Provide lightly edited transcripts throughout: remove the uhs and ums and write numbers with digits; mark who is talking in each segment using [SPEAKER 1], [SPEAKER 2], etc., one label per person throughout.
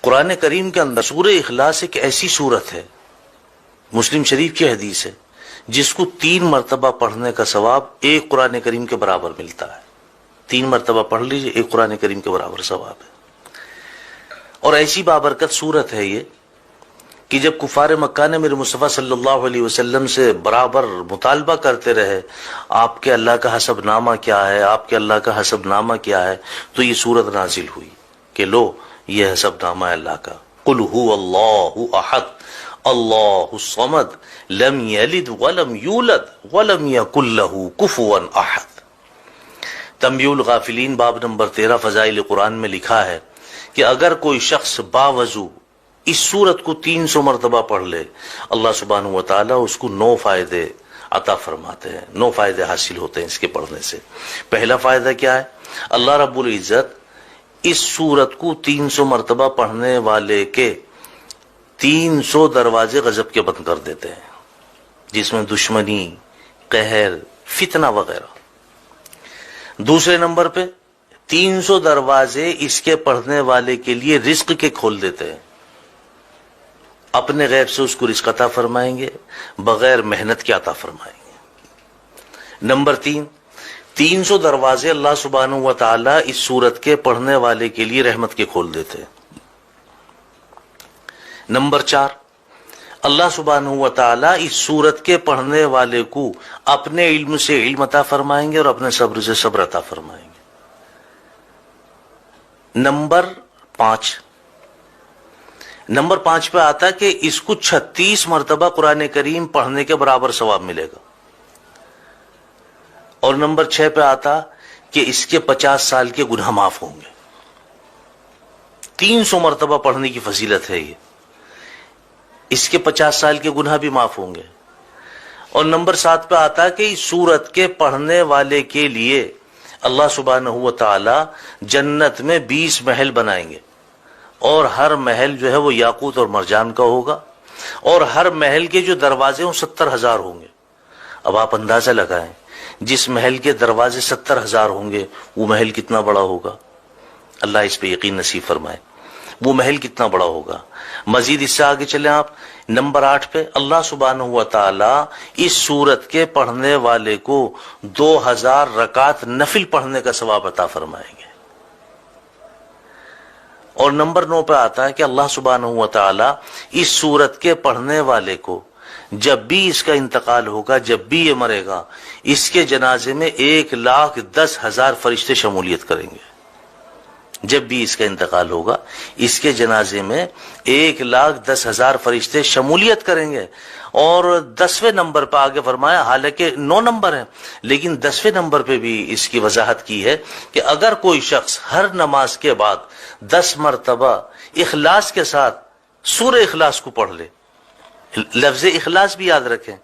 [SPEAKER 1] قرآن کریم کے اندر سورہ اخلاص ایک ایسی سورت ہے، مسلم شریف کی حدیث ہے، جس کو 3 مرتبہ پڑھنے کا ثواب ایک قرآن کریم کے برابر ملتا ہے۔ 3 مرتبہ پڑھ لیجئے، ایک قرآن کریم کے برابر ثواب ہے۔ اور ایسی بابرکت سورت ہے یہ کہ جب کفار مکہ نے میرے مصطفیٰ صلی اللہ علیہ وسلم سے برابر مطالبہ کرتے رہے آپ کے اللہ کا حسب نامہ کیا ہے، آپ کے اللہ کا حسب نامہ کیا ہے، تو یہ سورت نازل ہوئی کہ لو یہ حسب نامہ ہے اللہ کا۔ قل هو اللہ احد اللہ الصمد لم یلد ولم یولد ولم یکن له کفوا احد۔ تنبیہ الغافلین باب نمبر 13 فضائل قرآن میں لکھا ہے کہ اگر کوئی شخص باوضو اس سورت کو 300 مرتبہ پڑھ لے، اللہ سبحانہ وتعالیٰ اس کو 9 فائدے عطا فرماتے ہیں، 9 فائدے حاصل ہوتے ہیں اس کے پڑھنے سے۔ پہلا فائدہ کیا ہے؟ اللہ رب العزت اس سورت کو 300 مرتبہ پڑھنے والے کے 300 دروازے غضب کے بند کر دیتے ہیں، جس میں دشمنی، قہر، فتنہ وغیرہ۔ دوسرے نمبر پہ 300 دروازے اس کے پڑھنے والے کے لیے رزق کے کھول دیتے ہیں، اپنے غیب سے اس کو رزق عطا فرمائیں گے، بغیر محنت کے عطا فرمائیں گے۔ نمبر 3، 300 دروازے اللہ سبحانہ و تعالی اس سورت کے پڑھنے والے کے لیے رحمت کے کھول دیتے ہیں۔ نمبر 4، اللہ سبحانہ و تعالی اس سورت کے پڑھنے والے کو اپنے علم سے علم عطا فرمائیں گے اور اپنے صبر سے صبر عطا فرمائیں گے۔ نمبر 5 پہ آتا ہے کہ اس کو 36 مرتبہ قرآن کریم پڑھنے کے برابر ثواب ملے گا۔ اور نمبر 6 پہ آتا کہ اس کے 50 سال کے گناہ معاف ہوں گے۔ 300 مرتبہ پڑھنے کی فضیلت ہے یہ، اس کے 50 سال کے گناہ بھی معاف ہوں گے۔ اور نمبر 7 پہ آتا کہ اس سورت کے پڑھنے والے کے لیے اللہ سبحانہ و تعالی جنت میں 20 محل بنائیں گے، اور ہر محل جو ہے وہ یاقوت اور مرجان کا ہوگا، اور ہر محل کے جو دروازے ہیں 70,000 ہوں گے۔ اب آپ اندازہ لگائیں، جس محل کے دروازے 70,000 ہوں گے وہ محل کتنا بڑا ہوگا۔ اللہ اس پہ یقین نصیب فرمائے، وہ محل کتنا بڑا ہوگا۔ مزید اس سے آگے چلیں آپ، نمبر 8 پہ اللہ سبحانہ و تعالی اس سورت کے پڑھنے والے کو 2000 رکعت نفل پڑھنے کا ثواب عطا فرمائیں گے۔ اور نمبر 9 پہ آتا ہے کہ اللہ سبحانہ و تعالی اس سورت کے پڑھنے والے کو جب بھی اس کا انتقال ہوگا، جب بھی یہ مرے گا، اس کے جنازے میں 1,10,000 فرشتے شمولیت کریں گے۔ جب بھی اس کا انتقال ہوگا، اس کے جنازے میں 1,10,000 فرشتے شمولیت کریں گے۔ اور 10ویں نمبر پہ آگے فرمایا، حالانکہ 9 نمبر ہیں لیکن 10ویں نمبر پہ بھی اس کی وضاحت کی ہے کہ اگر کوئی شخص ہر نماز کے بعد 10 مرتبہ اخلاص کے ساتھ سورہ اخلاص کو پڑھ لے، لفظ اخلاص بھی یاد رکھیں،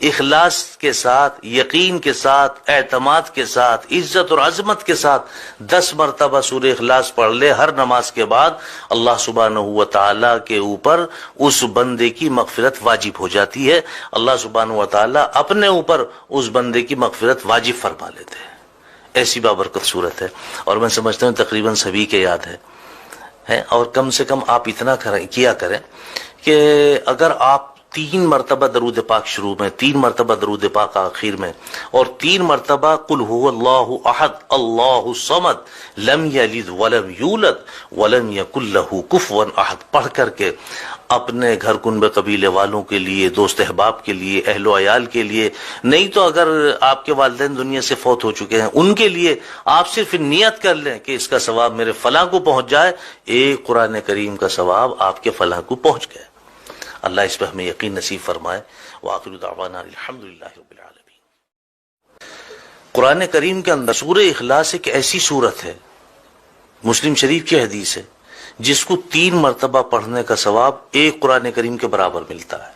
[SPEAKER 1] اخلاص کے ساتھ، یقین کے ساتھ، اعتماد کے ساتھ، عزت اور عظمت کے ساتھ 10 مرتبہ سورہ اخلاص پڑھ لے ہر نماز کے بعد، اللہ سبحانہ و تعالی کے اوپر اس بندے کی مغفرت واجب ہو جاتی ہے۔ اللہ سبحانہ و تعالی اپنے اوپر اس بندے کی مغفرت واجب فرما لیتے ہیں۔ ایسی بابرکت صورت ہے، اور میں سمجھتا ہوں تقریباً سبھی کے یاد ہے۔ اور کم سے کم آپ اتنا کیا کریں کہ اگر آپ 3 مرتبہ درود پاک شروع میں، 3 مرتبہ درود پاک آخر میں، اور 3 مرتبہ قل هو اللہ احد اللہ الصمد لم یلد ولم یولد ولم یکن له کفوا احد پڑھ کر کے اپنے گھر کنبے قبیلے والوں کے لیے، دوست احباب کے لیے، اہل و عیال کے لیے، نہیں تو اگر آپ کے والدین دنیا سے فوت ہو چکے ہیں ان کے لیے آپ صرف نیت کر لیں کہ اس کا ثواب میرے فلاں کو پہنچ جائے، ایک قرآن کریم کا ثواب آپ کے فلاں کو پہنچ گئے۔ اللہ اس پہ ہمیں یقین نصیب فرمائے۔ وآخر دعوانا الحمدللہ رب العالمین۔ قرآن کریم کے اندر سورہ اخلاص ایک ایسی سورت ہے، مسلم شریف کی حدیث ہے، جس کو 3 مرتبہ پڑھنے کا ثواب ایک قرآن کریم کے برابر ملتا ہے۔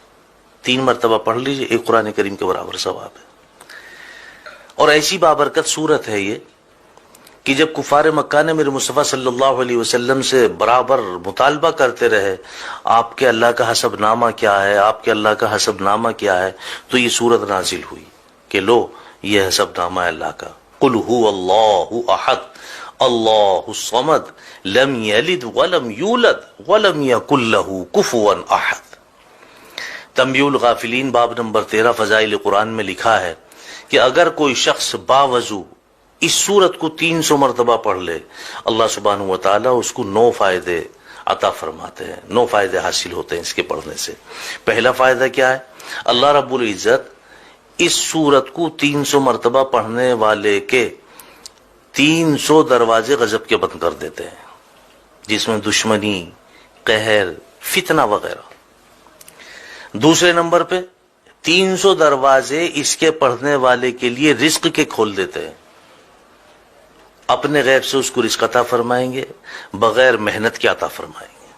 [SPEAKER 1] 3 مرتبہ پڑھ لیجئے، ایک قرآن کریم کے برابر ثواب ہے۔ اور ایسی بابرکت سورت ہے یہ کہ جب کفار مکہ نے میرے مصطفیٰ صلی اللہ علیہ وسلم سے برابر مطالبہ کرتے رہے آپ کے اللہ کا حسب نامہ کیا ہے، آپ کے اللہ کا حسب نامہ کیا ہے، تو یہ سورت نازل ہوئی کہ لو یہ حسب نامہ ہے اللہ کا۔ قل هو اللہ احد اللہ الصمد لم یلد ولم یولد ولم یکن لہ کفوا احد۔ تنبیہ الغافلین باب نمبر 13 فضائل قرآن میں لکھا ہے کہ اگر کوئی شخص باوضو اس سورت کو 300 مرتبہ پڑھ لے، اللہ سبحانہ و تعالیٰ اس کو 9 فائدے عطا فرماتے ہیں، 9 فائدے حاصل ہوتے ہیں اس کے پڑھنے سے۔ پہلا فائدہ کیا ہے؟ اللہ رب العزت اس سورت کو 300 مرتبہ پڑھنے والے کے 300 دروازے غضب کے بند کر دیتے ہیں، جس میں دشمنی، قہر، فتنہ وغیرہ۔ دوسرے نمبر پہ 300 دروازے اس کے پڑھنے والے کے لیے رزق کے کھول دیتے ہیں، اپنے غیب سے اس کو رزق عطا فرمائیں گے، بغیر محنت کے عطا فرمائیں گے۔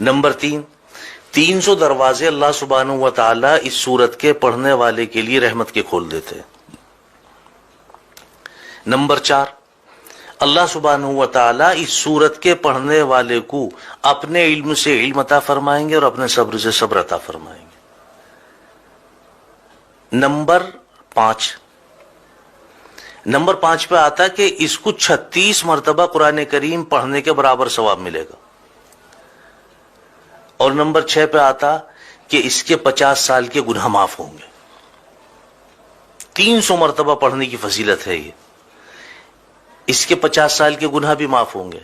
[SPEAKER 1] نمبر 3، 300 دروازے اللہ سبحانہ و تعالیٰ اس سورت کے پڑھنے والے کے لیے رحمت کے کھول دیتے ہیں۔ نمبر 4، اللہ سبحانہ و تعالیٰ اس سورت کے پڑھنے والے کو اپنے علم سے علم عطا فرمائیں گے اور اپنے صبر سے صبر عطا فرمائیں گے۔ نمبر 5 پہ آتا کہ اس کو 36 مرتبہ قرآن کریم پڑھنے کے برابر ثواب ملے گا۔ اور نمبر 6 پہ آتا کہ اس کے 50 سال کے گناہ معاف ہوں گے۔ 300 مرتبہ پڑھنے کی فضیلت ہے یہ، اس کے 50 سال کے گناہ بھی معاف ہوں گے۔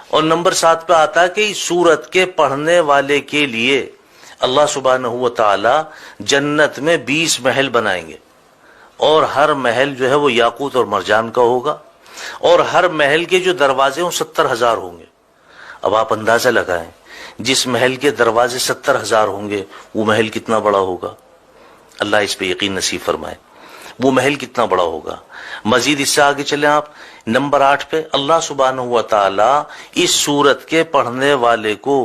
[SPEAKER 1] اور نمبر 7 پہ آتا کہ اس سورت کے پڑھنے والے کے لیے اللہ سبحانہ و تعالی جنت میں 20 محل بنائیں گے، اور ہر محل جو ہے وہ یاقوت اور مرجان کا ہوگا، اور ہر محل کے جو دروازے ہیں 70,000 ہوں گے۔ اب آپ اندازہ لگائیں، جس محل کے دروازے 70,000 ہوں گے وہ محل کتنا بڑا ہوگا۔ اللہ اس پہ یقین نصیب فرمائے، وہ محل کتنا بڑا ہوگا۔ مزید اس سے آگے چلیں آپ، نمبر 8 پہ اللہ سبحانہ و تعالی اس سورت کے پڑھنے والے کو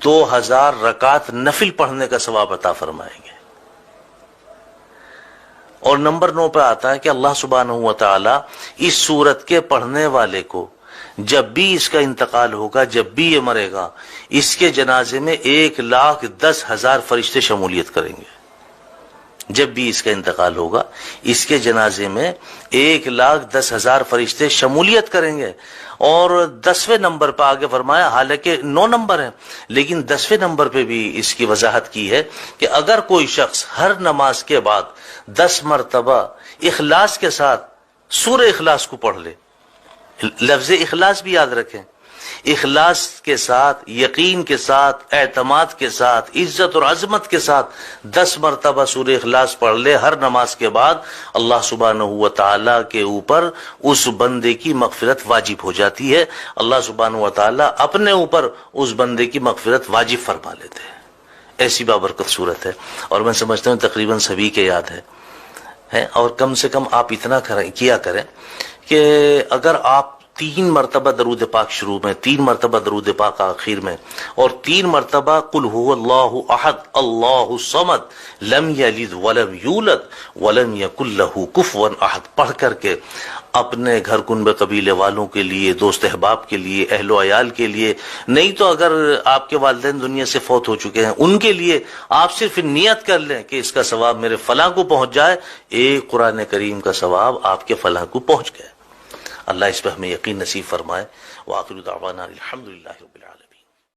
[SPEAKER 1] 2000 رکعت نفل پڑھنے کا ثواب عطا فرمائیں گے۔ اور نمبر 9 پہ آتا ہے کہ اللہ سبحانہ و تعالی اس سورت کے پڑھنے والے کو جب بھی اس کا انتقال ہوگا، جب بھی یہ مرے گا، اس کے جنازے میں 1,10,000 فرشتے شمولیت کریں گے۔ جب بھی اس کا انتقال ہوگا، اس کے جنازے میں 1,10,000 فرشتے شمولیت کریں گے۔ اور 10ویں نمبر پہ آگے فرمایا، حالانکہ 9 نمبر ہیں لیکن 10ویں نمبر پہ بھی اس کی وضاحت کی ہے کہ اگر کوئی شخص ہر نماز کے بعد 10 مرتبہ اخلاص کے ساتھ سورہ اخلاص کو پڑھ لے، لفظ اخلاص بھی یاد رکھیں، اخلاص کے ساتھ، یقین کے ساتھ، اعتماد کے ساتھ، عزت اور عظمت کے ساتھ 10 مرتبہ سورہ اخلاص پڑھ لے ہر نماز کے بعد، اللہ سبحانہ و تعالی کے اوپر اس بندے کی مغفرت واجب ہو جاتی ہے۔ اللہ سبحانہ و تعالی اپنے اوپر اس بندے کی مغفرت واجب فرما لیتے ہیں۔ ایسی بابرکت صورت ہے، اور میں سمجھتا ہوں تقریباً سبھی کے یاد ہے۔ اور کم سے کم آپ اتنا کیا کریں کہ اگر آپ 3 مرتبہ درود پاک شروع میں، 3 مرتبہ درود پاک آخر میں، اور 3 مرتبہ قل هو اللہ احد اللہ الصمد لم یلد ولم یولد ولم یکن لہ کفوا احد پڑھ کر کے اپنے گھر کنبے قبیلے والوں کے لیے، دوست احباب کے لیے، اہل و عیال کے لیے، نہیں تو اگر آپ کے والدین دنیا سے فوت ہو چکے ہیں ان کے لیے آپ صرف نیت کر لیں کہ اس کا ثواب میرے فلاں کو پہنچ جائے، ایک قرآن کریم کا ثواب آپ کے فلاں کو پہنچ گئے۔ اللہ اس پہ ہمیں یقین نصیب فرمائے۔ وآخر دعوانا الحمدللہ رب العالمین۔